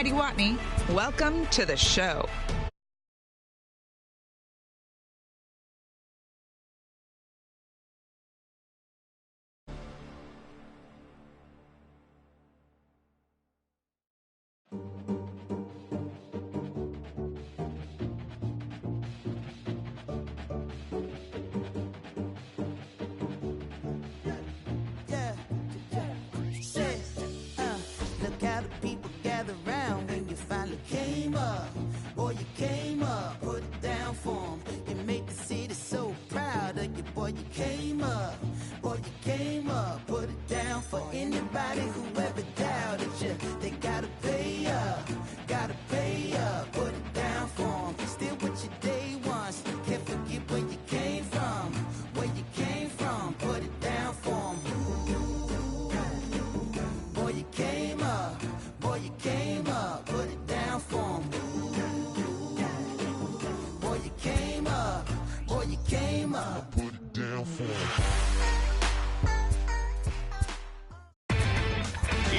Heidi Watney. Welcome to the show.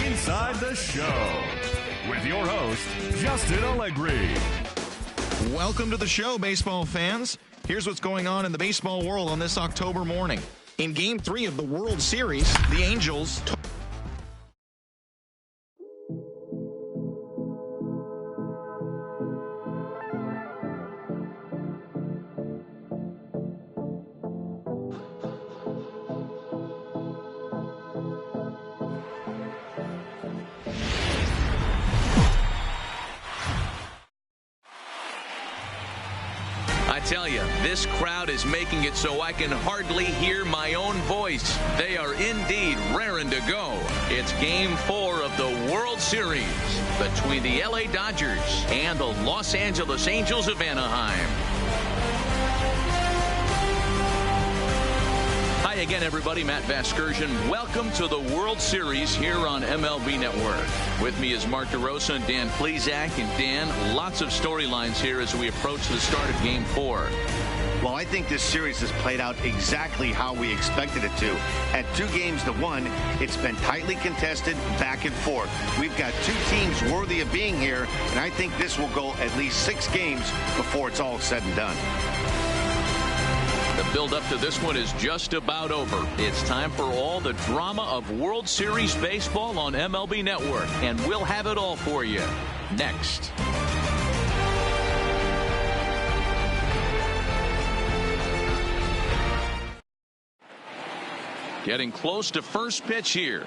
Inside the Show with your host, Justin Allegri. Welcome to the show, baseball fans. Here's what's going on in the baseball world on this October morning. In Game 3 of the World Series, the Angels tell you, this crowd is making it so I can hardly hear my own voice. They are indeed raring to go. It's Game 4 of the World Series between the LA Dodgers and the Los Angeles Angels of Anaheim. Hi again, everybody. Matt Vasgersian. Welcome to the World Series here on MLB Network. With me is Mark DeRosa and Dan Plesac. And Dan, lots of storylines here as we approach the start of Game 4. Well, I think this series has played out exactly how we expected it to. At 2-1, it's been tightly contested, back and forth. We've got two teams worthy of being here, and I think this will go at least 6 games before it's all said and done. The build-up to this one is just about over. It's time for all the drama of World Series baseball on MLB Network, and we'll have it all for you next. Getting close to first pitch here.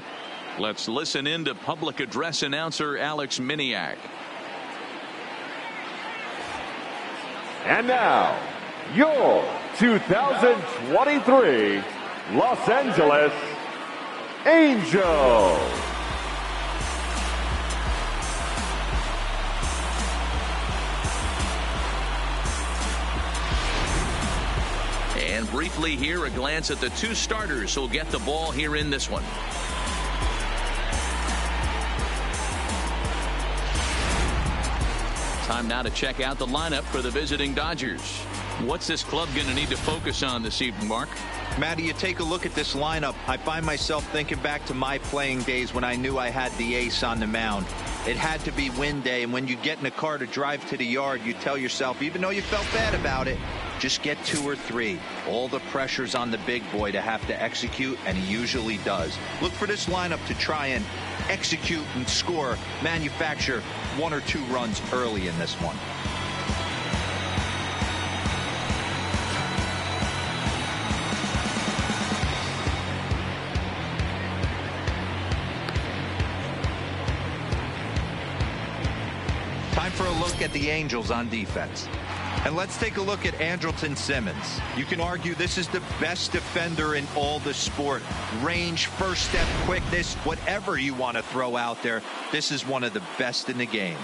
Let's listen in to public address announcer Alex Miniak. And now, your 2023 Los Angeles Angels. And briefly here, a glance at the two starters who'll get the ball here in this one. Time now to check out the lineup for the visiting Dodgers. What's this club going to need to focus on this evening, Mark? Matty, you take a look at this lineup. I find myself thinking back to my playing days when I knew I had the ace on the mound. It had to be win day, and when you get in a car to drive to the yard, you tell yourself, even though you felt bad about it, just get 2 or 3. All the pressure's on the big boy to have to execute, and he usually does. Look for this lineup to try and execute and score, manufacture 1 or 2 runs early in this one. Time for a look at the Angels on defense. And let's take a look at Andrelton Simmons. You can argue this is the best defender in all the sport. Range, first step, quickness, whatever you want to throw out there, this is one of the best in the game.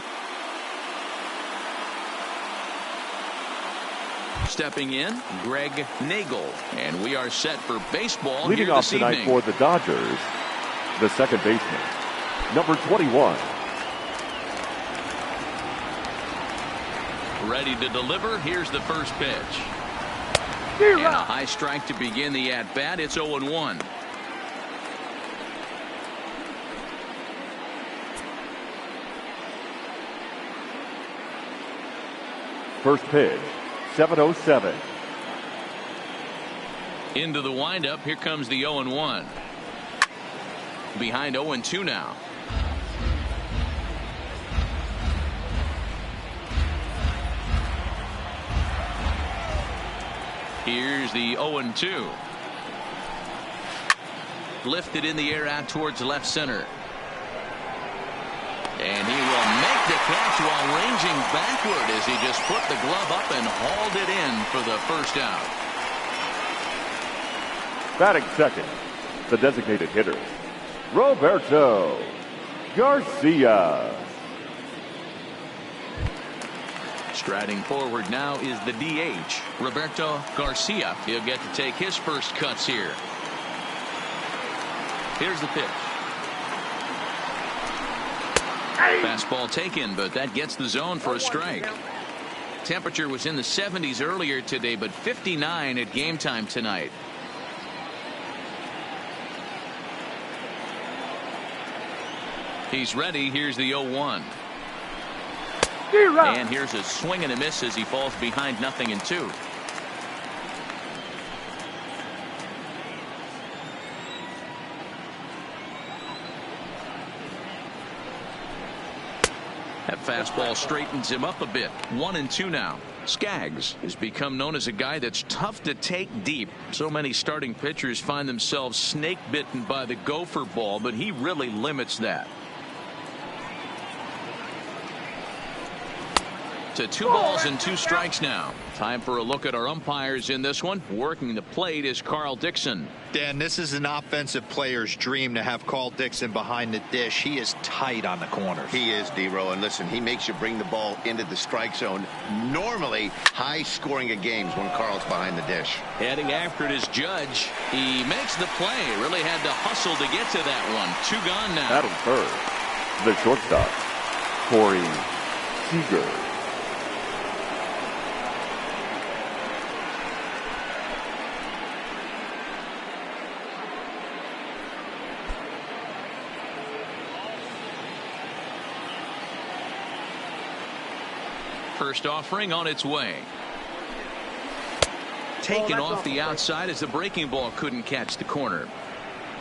Stepping in, Greg Nagel. And we are set for baseball Leading here off this tonight evening. for the Dodgers, the second baseman, number 21. Ready to deliver. Here's the first pitch. And a high strike to begin the at-bat. It's 0-1. First pitch, 7:07. Into the windup. Here comes the 0-1. Behind 0-2 now. Here's the 0-2. Lifted in the air out towards left center. And he will make the catch while ranging backward as he just put the glove up and hauled it in for the first out. Batting second, the designated hitter, Roberto Garcia. Striding forward now is the DH, Roberto Garcia. He'll get to take his first cuts here. Here's the pitch. Fastball taken, but that gets the zone for a strike. Temperature was in the 70s earlier today, but 59 at game time tonight. He's ready. Here's the 0-1. And here's a swing and a miss as he falls behind 0-2. That fastball straightens him up a bit. 1-2 now. Skaggs has become known as a guy that's tough to take deep. So many starting pitchers find themselves snake bitten by the gopher ball, but he really limits that. To 2 balls and 2 strikes now. Time for a look at our umpires in this one. Working the plate is Carl Dixon. Dan, this is an offensive player's dream to have Carl Dixon behind the dish. He is tight on the corners. He is, D-Row, and listen, he makes you bring the ball into the strike zone. Normally high scoring of games when Carl's behind the dish. Heading after it is Judge. He makes the play. Really had to hustle to get to that one. 2 gone now. Batting third, the shortstop, Corey Seager. First offering on its way. Taken off the outside as the breaking ball couldn't catch the corner.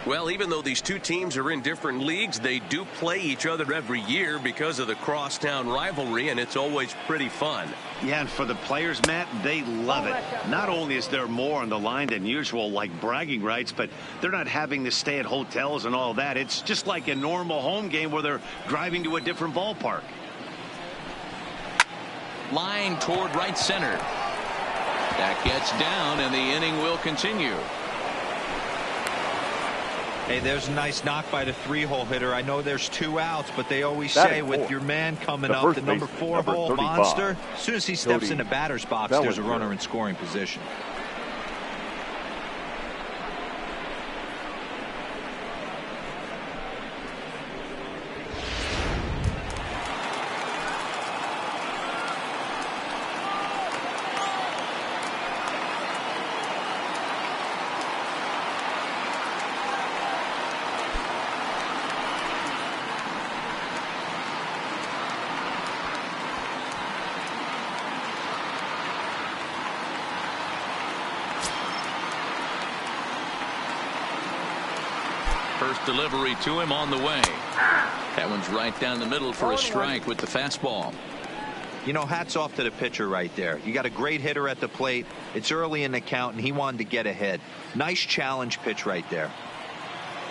Well, even though these two teams are in different leagues, they do play each other every year because of the crosstown rivalry, and it's always pretty fun. Yeah, and for the players, Matt, they love it. Not only is there more on the line than usual, like bragging rights, but they're not having to stay at hotels and all that. It's just like a normal home game where they're driving to a different ballpark. Line toward right center. That gets down, and the inning will continue. Hey, there's a nice knock by the 3-hole hitter. I know there's 2 outs, but they always say with your man coming up, the number 4-hole monster, as soon as he steps in the batter's box, there's a runner in scoring position. First delivery to him on the way. That one's right down the middle for a strike with the fastball. You know, hats off to the pitcher right there. You got a great hitter at the plate. It's early in the count, and he wanted to get ahead. Nice challenge pitch right there.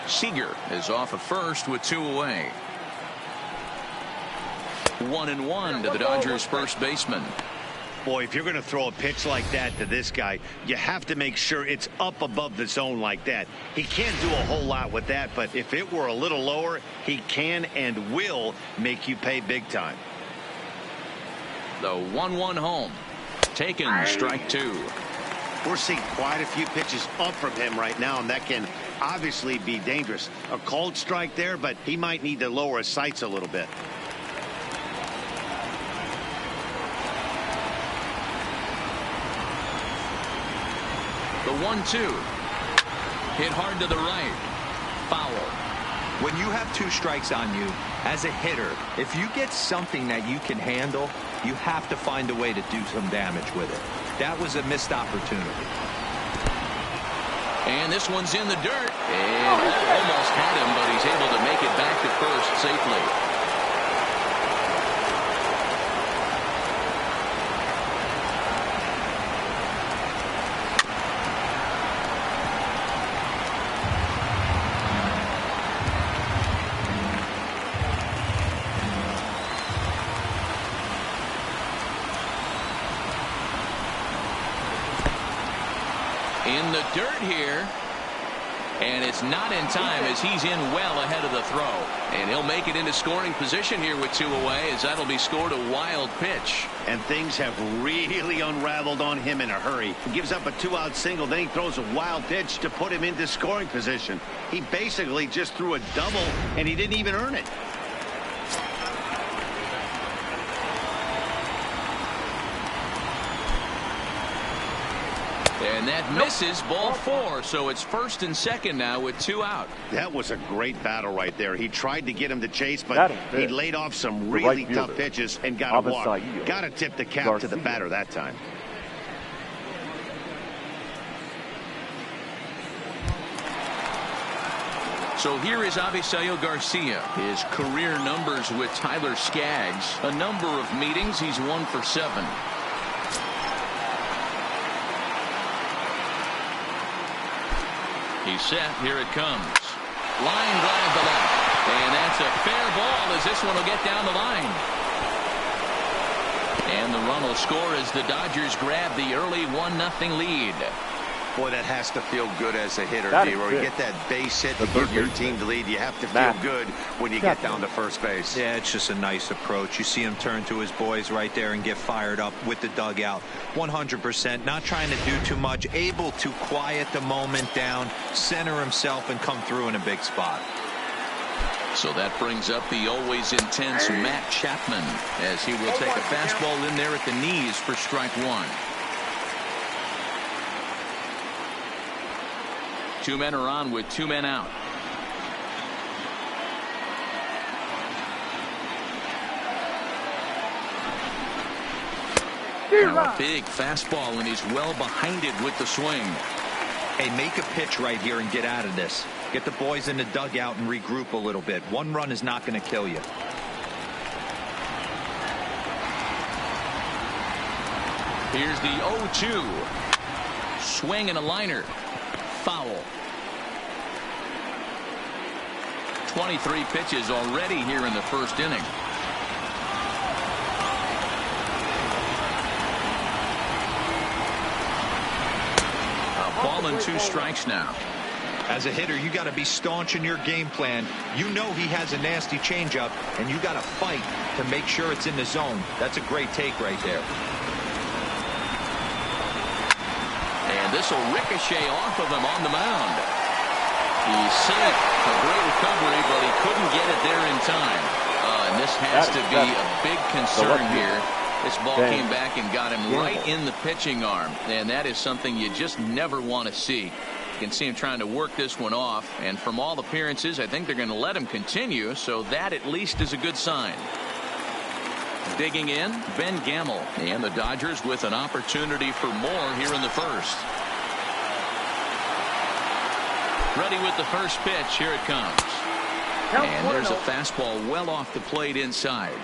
Seager is off at first with 2 away. 1-1 to the Dodgers first baseman. Boy, if you're going to throw a pitch like that to this guy, you have to make sure it's up above the zone like that. He can't do a whole lot with that, but if it were a little lower, he can and will make you pay big time. The 1-1 home. Taken, strike 2. We're seeing quite a few pitches up from him right now, and that can obviously be dangerous. A called strike there, but he might need to lower his sights a little bit. The 1-2. Hit hard to the right. Foul. When you have 2 strikes on you, as a hitter, if you get something that you can handle, you have to find a way to do some damage with it. That was a missed opportunity. And this one's in the dirt. And almost had him, but he's able to make it back to first safely. In the dirt here, and it's not in time as he's in well ahead of the throw, and he'll make it into scoring position here with 2 away, as that'll be scored a wild pitch. And things have really unraveled on him in a hurry. He gives up a 2-out single, then he throws a wild pitch to put him into scoring position. He basically just threw a double, and he didn't even earn it. And that misses, ball 4, so it's first and second now with 2 out. That was a great battle right there. He tried to get him to chase, but he laid off some really tough pitches and got a walk. Got to tip the cap to the batter that time. So here is Avisaíl Garcia. His career numbers with Tyler Skaggs. A number of meetings, he's 1 for 7. He's set. Here it comes. Line drive to left. And that's a fair ball as this one will get down the line. And the run will score as the Dodgers grab the early 1-0 lead. Boy, that has to feel good as a hitter, D-Roy. You get that base hit to give your team the lead. You have to feel good when you get down to first base. Yeah, it's just a nice approach. You see him turn to his boys right there and get fired up with the dugout. 100%, not trying to do too much, able to quiet the moment down, center himself, and come through in a big spot. So that brings up the always intense Matt Chapman as he will take a fastball in there at the knees for strike 1. 2 men are on with 2 men out. Now a big fastball, and he's well behind it with the swing. Hey, make a pitch right here and get out of this. Get the boys in the dugout and regroup a little bit. 1 run is not going to kill you. Here's the 0-2. Swing and a liner. Foul. 23 pitches already here in the first inning. A ball and 2 strikes now. As a hitter, you got to be staunch in your game plan. You know he has a nasty changeup, and you got to fight to make sure it's in the zone. That's a great take right there. And this will ricochet off of him on the mound. He's safe. A great recovery, but he couldn't get it there in time. And this has to be a big concern here. This ball came back and got him right in the pitching arm. And that is something you just never want to see. You can see him trying to work this one off. And from all appearances, I think they're going to let him continue. So that at least is a good sign. Digging in, Ben Gamel. And the Dodgers with an opportunity for more here in the first. Ready with the first pitch. Here it comes. And there's a fastball well off the plate inside.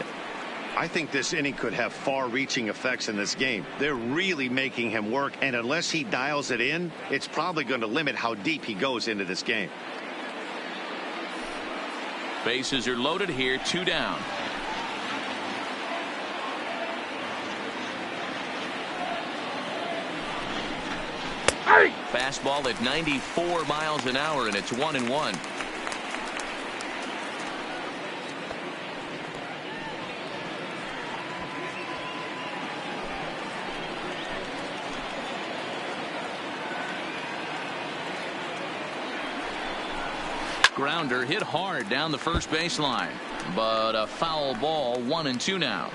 I think this inning could have far-reaching effects in this game. They're really making him work, and unless he dials it in, it's probably going to limit how deep he goes into this game. Bases are loaded here. 2 down. Fastball at 94 miles an hour, and it's 1-1. Grounder hit hard down the first baseline, but a foul ball. 1-2 now.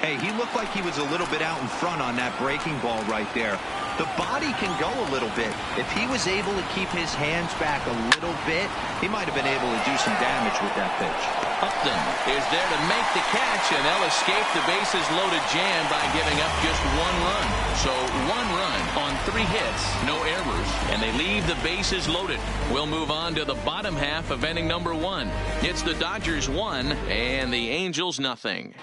Hey, he looked like he was a little bit out in front on that breaking ball right there. The body can go a little bit. If he was able to keep his hands back a little bit, he might have been able to do some damage with that pitch. Upton is there to make the catch, and they'll escape the bases loaded jam by giving up just 1 run. So 1 run on 3 hits, no errors, and they leave the bases loaded. We'll move on to the bottom half of inning number 1. It's the Dodgers 1 and the Angels nothing.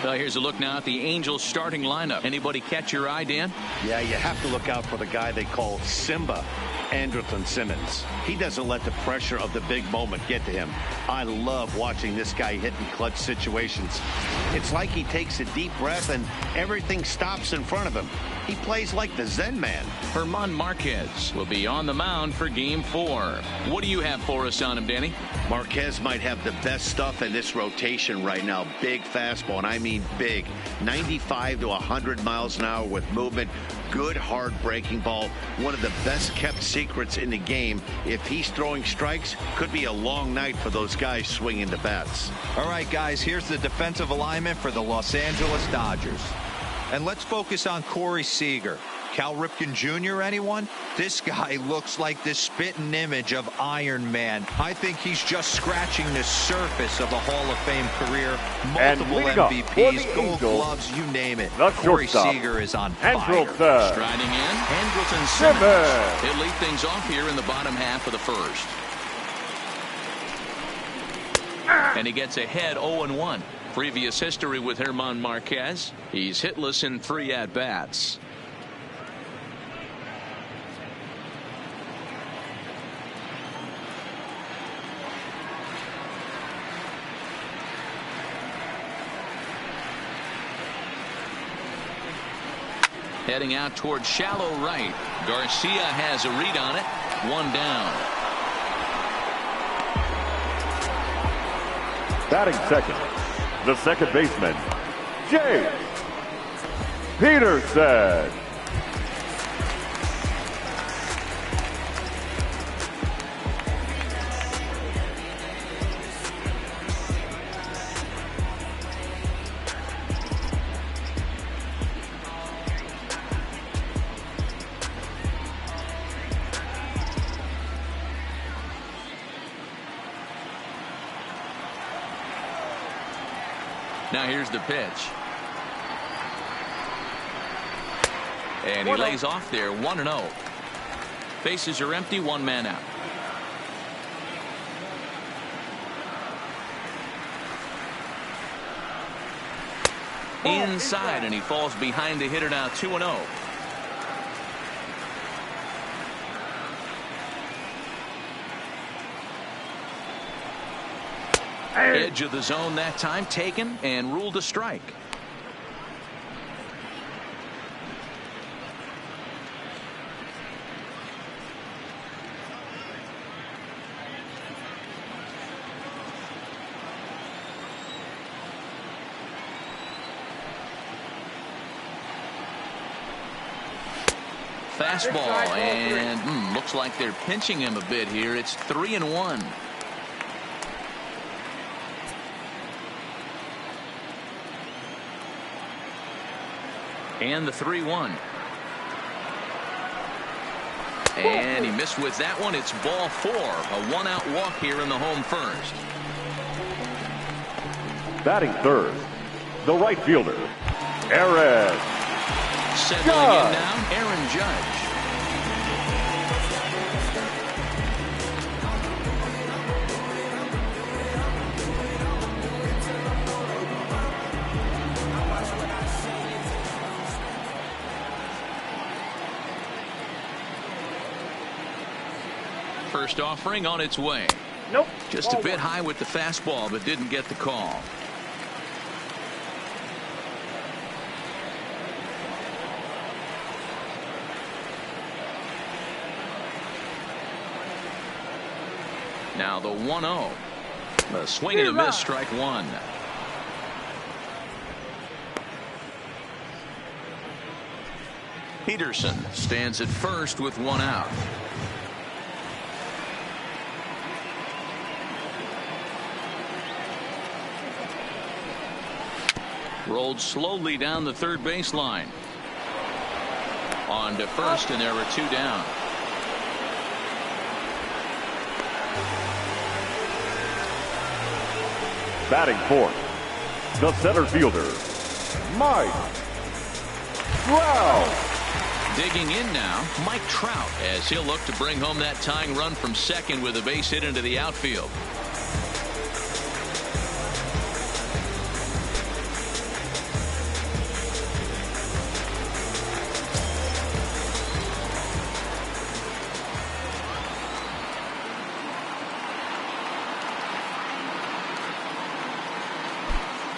Well, here's a look now at the Angels starting lineup. Anybody catch your eye, Dan? Yeah, you have to look out for the guy they call Simba, Andrelton Simmons. He doesn't let the pressure of the big moment get to him. I love watching this guy hit in clutch situations. It's like he takes a deep breath and everything stops in front of him. He plays like the Zen man. German Marquez will be on the mound for Game 4. What do you have for us on him, Danny? Marquez might have the best stuff in this rotation right now. Big fastball, and I mean big. 95 to 100 miles an hour with movement. Good hard breaking ball. One of the best kept secrets in the game. If he's throwing strikes, could be a long night for those guys swinging the bats. All right, guys, here's the defensive alignment for the Los Angeles Dodgers. And let's focus on Corey Seager. Cal Ripken Jr., anyone? This guy looks like the spitting image of Iron Man. I think he's just scratching the surface of a Hall of Fame career. Multiple MVPs, Gold Gloves, you name it. Corey Seager is on fire. Striding in, Andrelton Simmons. He'll lead things off here in the bottom half of the first. And he gets ahead 0-1. Previous history with German Marquez. He's hitless in 3 at-bats. Heading out towards shallow right. Garcia has a read on it. 1 down. Batting second, the second baseman, Jace Peterson. Now here's the pitch. And he lays off there, 1-0. Bases are empty, 1 man out. Inside, and he falls behind the hitter now, 2-0. Edge of the zone that time taken and ruled a strike. Fastball, and looks like they're pinching him a bit here. It's 3-1. And the 3-1. And he missed with that one. It's ball 4. A 1-out walk here in the home first. Batting third, the right fielder, Aaron Settling in now, Aaron Judge. First offering on its way. Nope. Just a bit high with the fastball, but didn't get the call. Now the 1-0. A swing and a miss, strike 1. Peterson stands at first with 1 out. Rolled slowly down the third baseline. On to first, and there were 2 down. Batting fourth, the center fielder, Mike Trout. Digging in now, Mike Trout, as he'll look to bring home that tying run from second with a base hit into the outfield.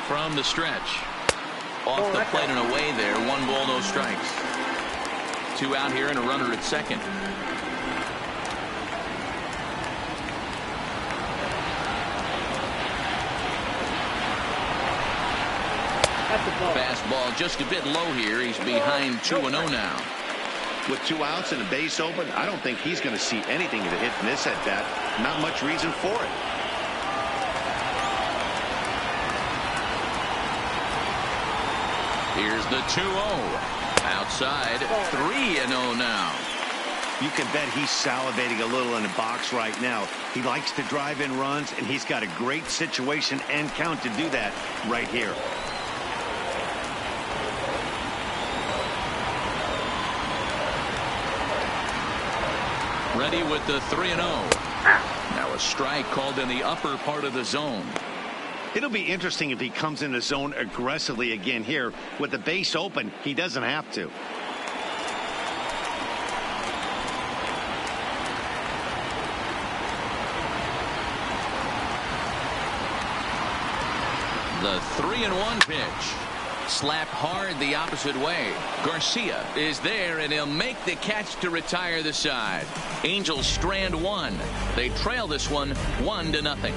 From the stretch. Off the plate and away there. 1 ball, no strikes. 2 out here and a runner at second. Fastball just a bit low here. He's behind 2-0 now. With 2 outs and a base open, I don't think he's going to see anything to hit in this at bat. Not much reason for it. Here's the 2-0. Outside, 3-0 now. You can bet he's salivating a little in the box right now. He likes to drive in runs, and he's got a great situation and count to do that right here. Ready with the 3-0. Now a strike called in the upper part of the zone. It'll be interesting if he comes in the zone aggressively again here. With the base open, he doesn't have to. The 3-1 pitch. Slapped hard the opposite way. Garcia is there, and he'll make the catch to retire the side. Angels strand 1. They trail this one 1-0.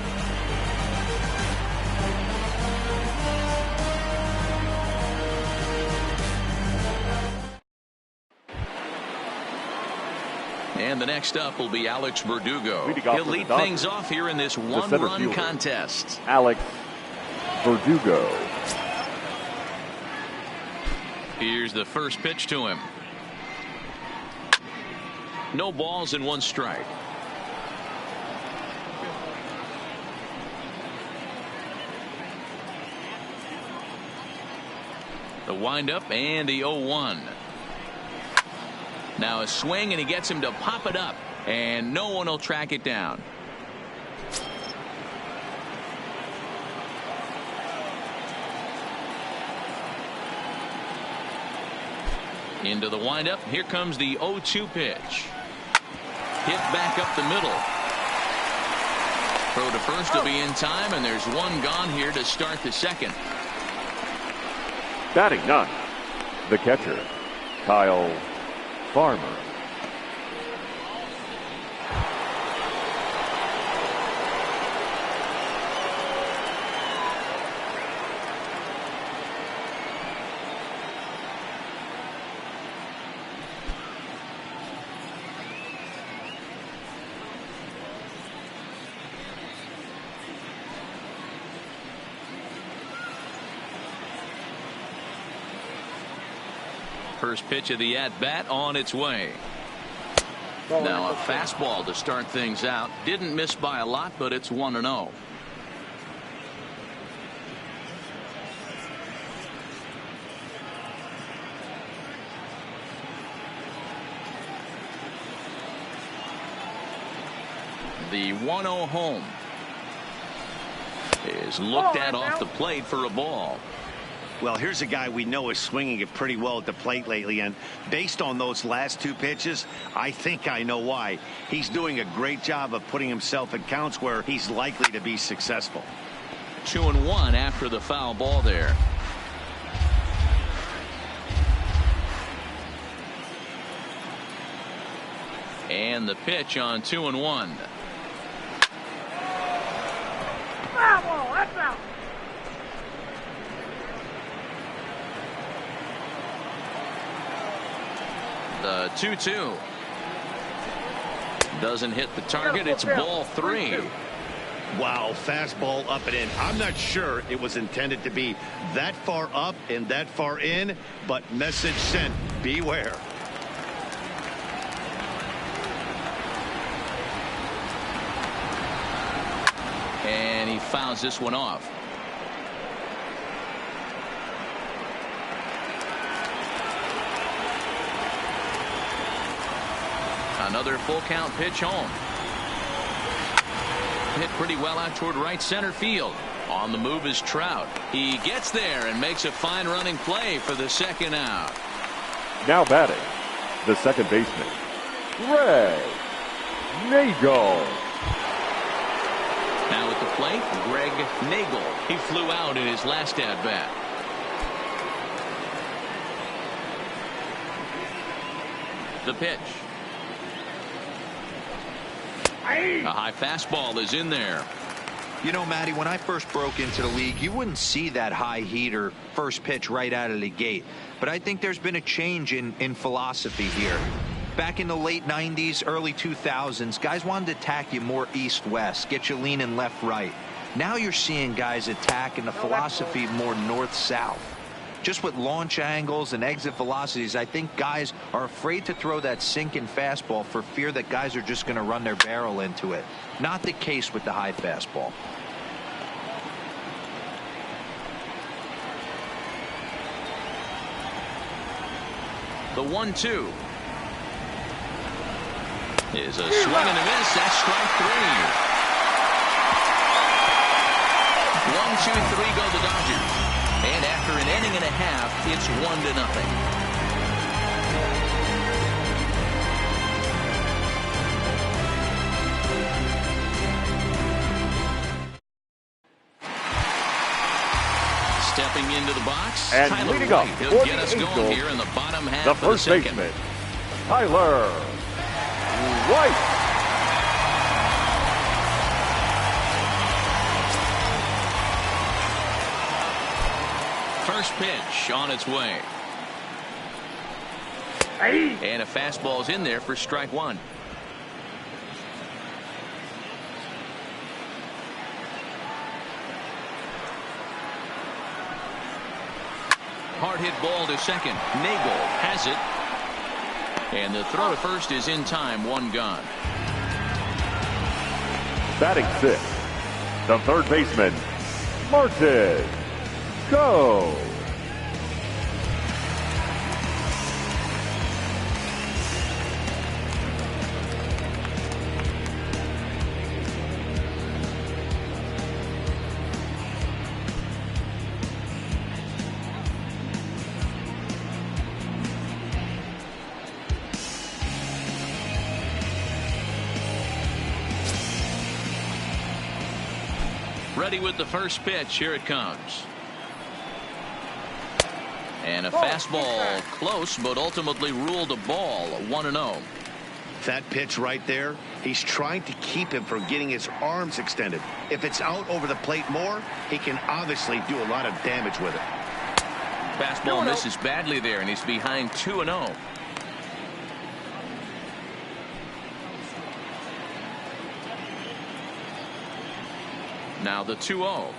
And the next up will be Alex Verdugo. He'll lead things off here in this 1-run contest. Alex Verdugo. Here's the first pitch to him. No balls and 1 strike. The windup and the 0-1. Now a swing, and he gets him to pop it up, and no one will track it down. Into the windup. Here comes the 0-2 pitch. Hit back up the middle. Throw to first will be in time, and there's 1 gone here to start the second. Batting 9, the catcher, Kyle Farmer. First pitch of the at-bat on its way. Now a fastball to start things out. Didn't miss by a lot, but it's 1-0. The 1-0 home is looked at off the plate for a ball. Well, here's a guy we know is swinging it pretty well at the plate lately, and based on those last 2 pitches, I think I know why. He's doing a great job of putting himself in counts where he's likely to be successful. 2-1 after the foul ball there. And the pitch on 2-1. That's out. The 2-2 doesn't hit the target. It's ball 3. Wow, fastball up and in. I'm not sure it was intended to be that far up and that far in, but message sent. Beware. And he fouls this one off. Another full count pitch home. Hit pretty well out toward right center field. On the move is Trout. He gets there and makes a fine running play for the second out. Now batting, the second baseman, Greg Nagel. Now at the plate, Greg Nagel. He flew out in his last at bat. The pitch. A high fastball is in there. You know, Matty, when I first broke into the league, you wouldn't see that high heater first pitch right out of the gate. But I think there's been a change in philosophy here. Back in the late 90s, early 2000s, guys wanted to attack you more east-west, get you leaning left-right. Now you're seeing guys attack in the philosophy more north-south. Just with launch angles and exit velocities, I think guys are afraid to throw that sinking fastball for fear that guys are just going to run their barrel into it. Not the case with the high fastball. The 1-2 is a swing and a miss. That's strike 3. 1, 2, 3 go the Dodgers. And after an inning and a half, it's 1-0. Stepping into the box, and Tyler leading White. up He'll for get us the going here in the bottom half the of the first second. baseman, Tyler White. First pitch on its way. And a fastball's in there for strike 1. Hard hit ball to second. Nagel has it. And the throw to first is in time. 1 gone. Batting 6th, the third baseman, Martin Go. Ready with the first pitch. Here it comes. And a fastball close, but ultimately ruled a ball. 1-0. That pitch right there, he's trying to keep him from getting his arms extended. If it's out over the plate more, he can obviously do a lot of damage with it. Fastball misses badly there, and he's behind 2-0. Now the 2-0.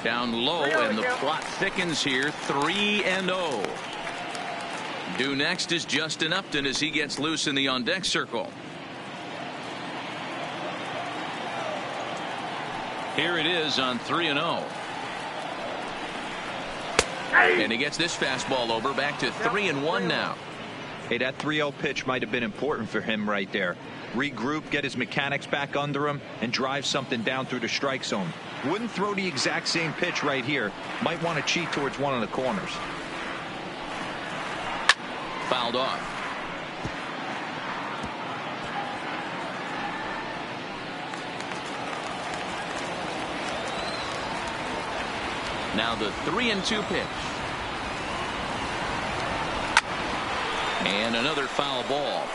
Down low, and the plot thickens here. 3-0. Due next is Justin Upton as he gets loose in the on-deck circle. Here it is on 3-0. And he gets this fastball over, back to 3-1 now. Hey, that 3-0 pitch might have been important for him right there. Regroup, get his mechanics back under him, and drive something down through the strike zone. Wouldn't throw the exact same pitch right here. Might want to cheat towards one of the corners. Fouled off. Now the 3-2 pitch. And another foul ball.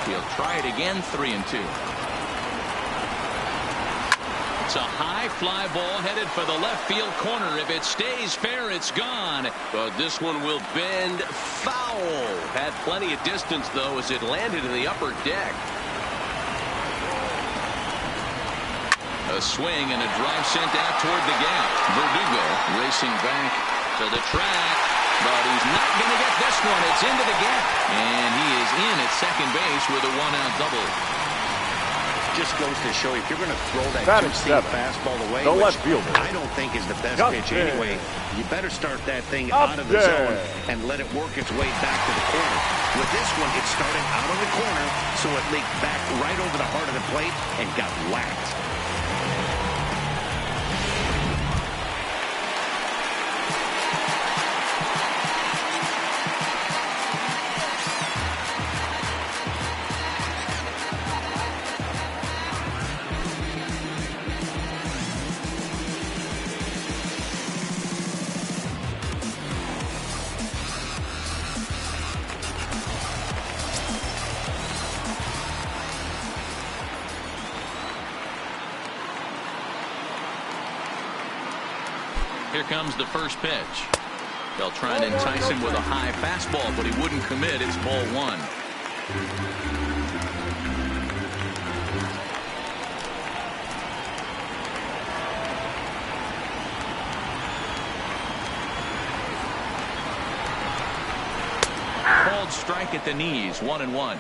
He'll try it again. 3-2. It's a high fly ball headed for the left field corner. If it stays fair, it's gone. But this one will bend foul. Had plenty of distance, though, as it landed in the upper deck. A swing and a drive sent out toward the gap. Verdugo racing back to the track. but he's not going to get this one. It's into the gap, and he is in at second base with a one-out double. Just goes to show you, if you're going to throw that Batting two-seam seven, fastball away, the which left fielder, I don't think is the best Justin. pitch anyway, you better start that thing out of the zone and let it work its way back to the corner. With this one, it started out of the corner, so it leaked back right over the heart of the plate and got whacked. Here comes the first pitch. They'll try and entice him with a high fastball, but he wouldn't commit. It's ball one. Called strike at the knees, 1-1.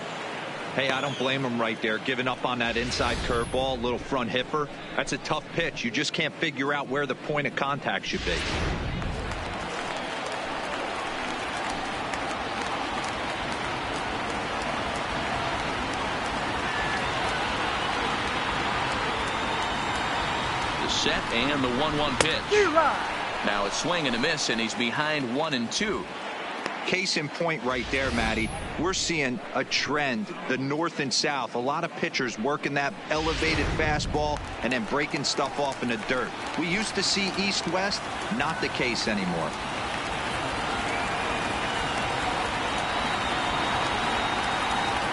Hey, I don't blame him right there, giving up on that inside curveball, little front hipper. That's a tough pitch. You just can't figure out where the point of contact should be. The set and the 1-1 pitch. Now it's swing and a miss, and he's behind 1-2. Case in point right there, Matty. We're seeing a trend, the north and south. A lot of pitchers working that elevated fastball and then breaking stuff off in the dirt. We used to see east-west, not the case anymore.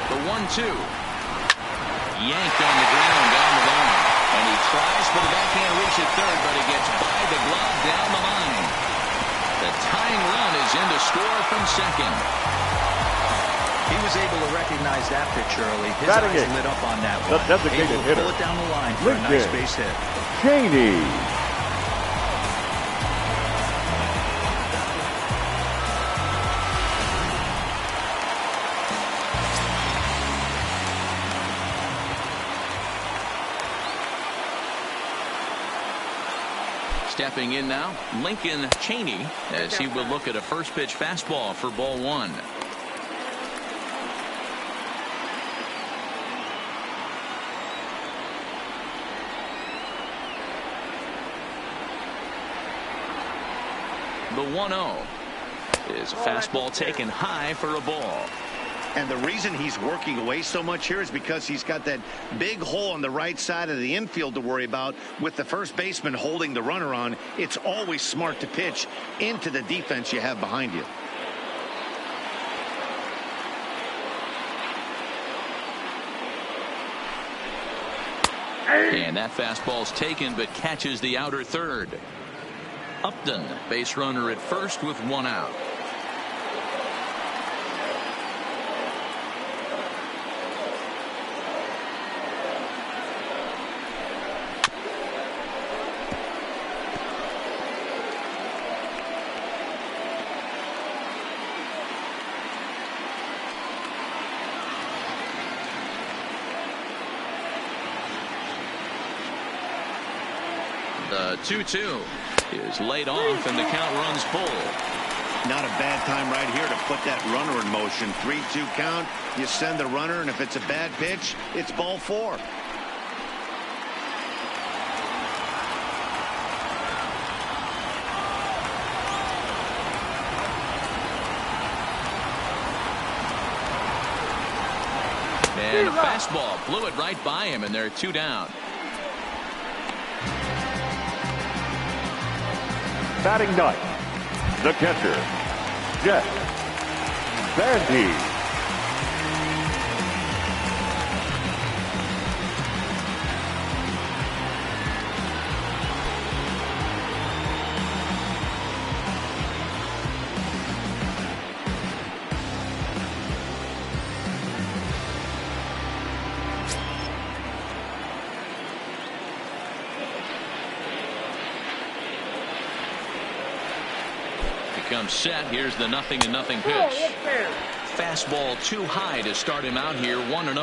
The 1-2. Yanked on the ground down the line. And he tries for the backhand reach at third, but he gets by the glove down the line. The tying run is in to score from second. He was able to recognize that pitch early. His Batting eyes eight, lit up on that the one. designated Able to hitter, pull it down the line for a nice base hit. Cheney. Stepping in now, Lincoln Cheney, as he will look at a first pitch fastball for ball one. The 1-0 is a fastball taken high for a ball. And the reason he's working away so much here is because he's got that big hole on the right side of the infield to worry about. With the first baseman holding the runner on, it's always smart to pitch into the defense you have behind you. And that fastball's taken but catches the outer third. Upton, base runner at first with one out. The 2-2 is laid off and the count runs full. Not a bad time right here to put that runner in motion. 3-2 count. You send the runner, and if it's a bad pitch, it's ball four. And a fastball blew it right by him, and they're two down. Batting ninth, the catcher, Jeff Bandy. comes set. Here's the 0-0 pitch. Fastball too high to start him out here 1-0.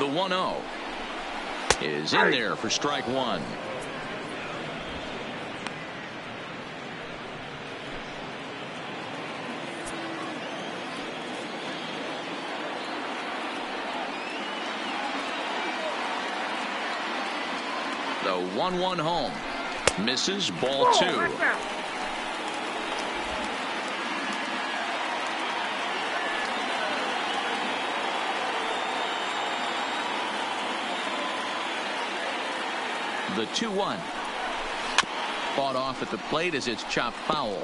The 1-0 is in there for strike one. The 1-1 home. Misses, ball two. The 2-1. Fought off at the plate as it's chopped foul.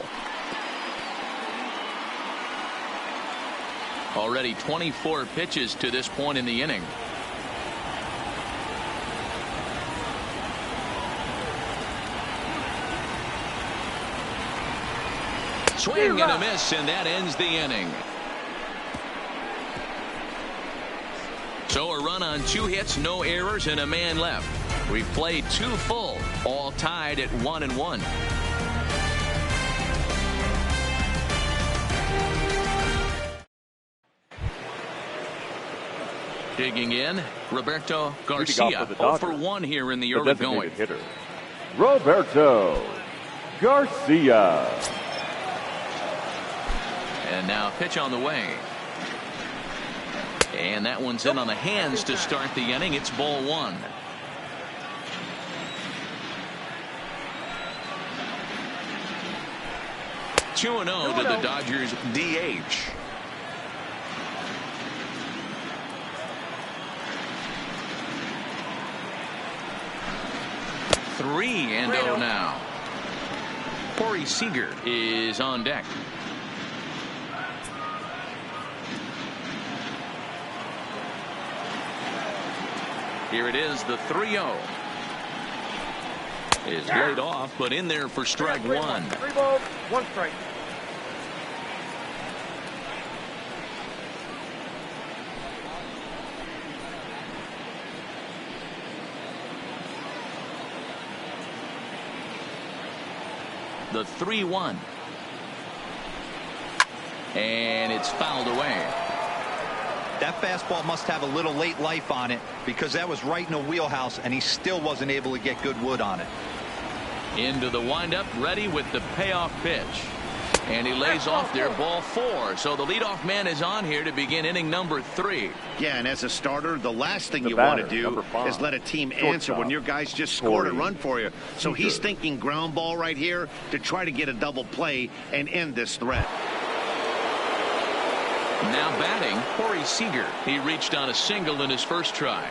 Already 24 pitches to this point in the inning. Swing and a miss, and that ends the inning. So a run on 2 hits, no errors, and a man left. We've played 2 full, all tied at 1-1. Digging in, Roberto Garcia. 0 for 1 here in the early going. Hitter, Roberto Garcia. And now pitch on the way. And that one's in on the hands to start the inning. It's ball 1. (2-0) to the Dodgers DH. Three and 0 now. Corey Seager is on deck. Here it is, the 3-0. Is laid off, but in there for strike one. 3 balls, 1 strike. The 3-1. And it's fouled away. That fastball must have a little late life on it, because that was right in the wheelhouse and he still wasn't able to get good wood on it. Into the windup, ready with the payoff pitch. And he lays off there, ball 4. So the leadoff man is on here to begin inning number 3. Yeah, and as a starter, the last thing you want to do is let a team answer when your guys just scored a run for you. So he's thinking ground ball right here to try to get a double play and end this threat. Now batting, Corey Seager. He reached on a single in his first try.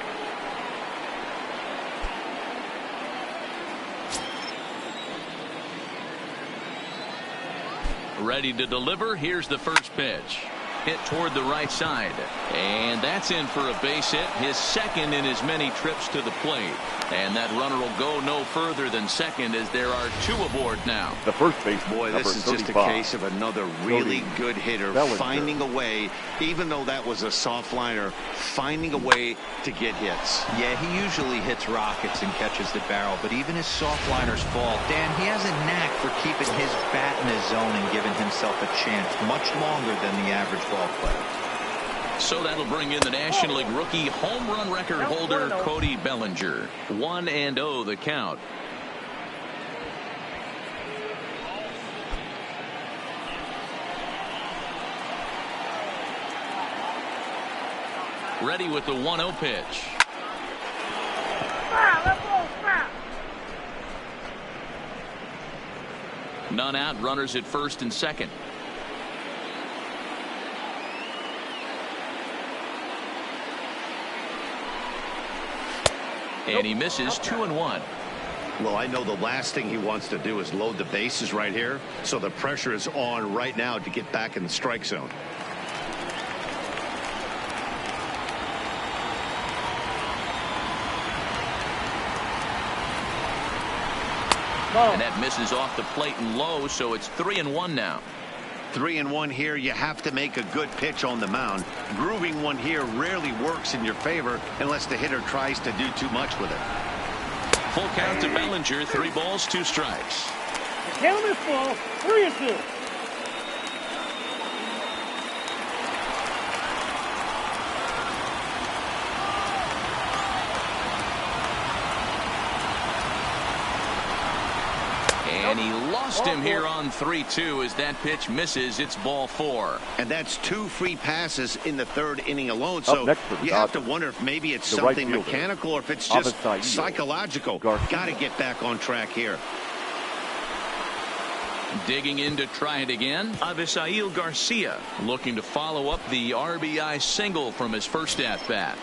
Ready to deliver. Here's the first pitch. Hit toward the right side. And that's in for a base hit. His second in as many trips to the plate. And that runner will go no further than second as there are 2 aboard now. The first baseman. Boy, this is just a case of another really good hitter finding a way, even though that was a soft liner, finding a way to get hits. Yeah, he usually hits rockets and catches the barrel, but even his soft liners fall. Dan, he has a knack for keeping his bat in his zone and giving himself a chance much longer than the average ball player. So that'll bring in the National League rookie home run record holder Cody Bellinger. 1-0 the count. Ready with the 1-0 pitch. None out, runners at first and second. And he misses 2-1. Well, I know the last thing he wants to do is load the bases right here. So the pressure is on right now to get back in the strike zone. And that misses off the plate and low, so it's 3-1 now. 3-1 here. You have to make a good pitch on the mound. Grooving one here rarely works in your favor unless the hitter tries to do too much with it. Full count to Bellinger. 3 balls, 2 strikes. The count is full. 3-2. And he lost him here on 3-2 as that pitch misses. It's ball 4. And that's 2 free passes in the 3rd inning alone. So you have to wonder if maybe it's something mechanical or if it's just psychological. Got to get back on track here. Digging in to try it again, Avisail Garcia looking to follow up the RBI single from his first at-bat.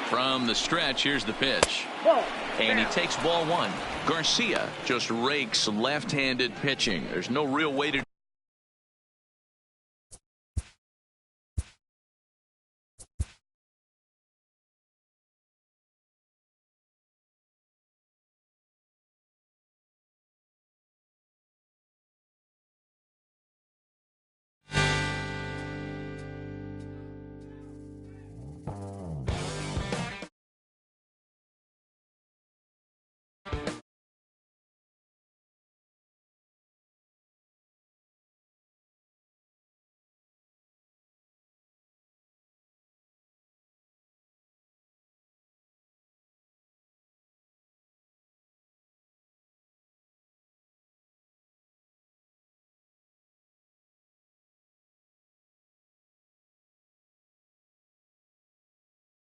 From the stretch, here's the pitch. And he takes ball 1. Garcia just rakes left-handed pitching. There's no real way to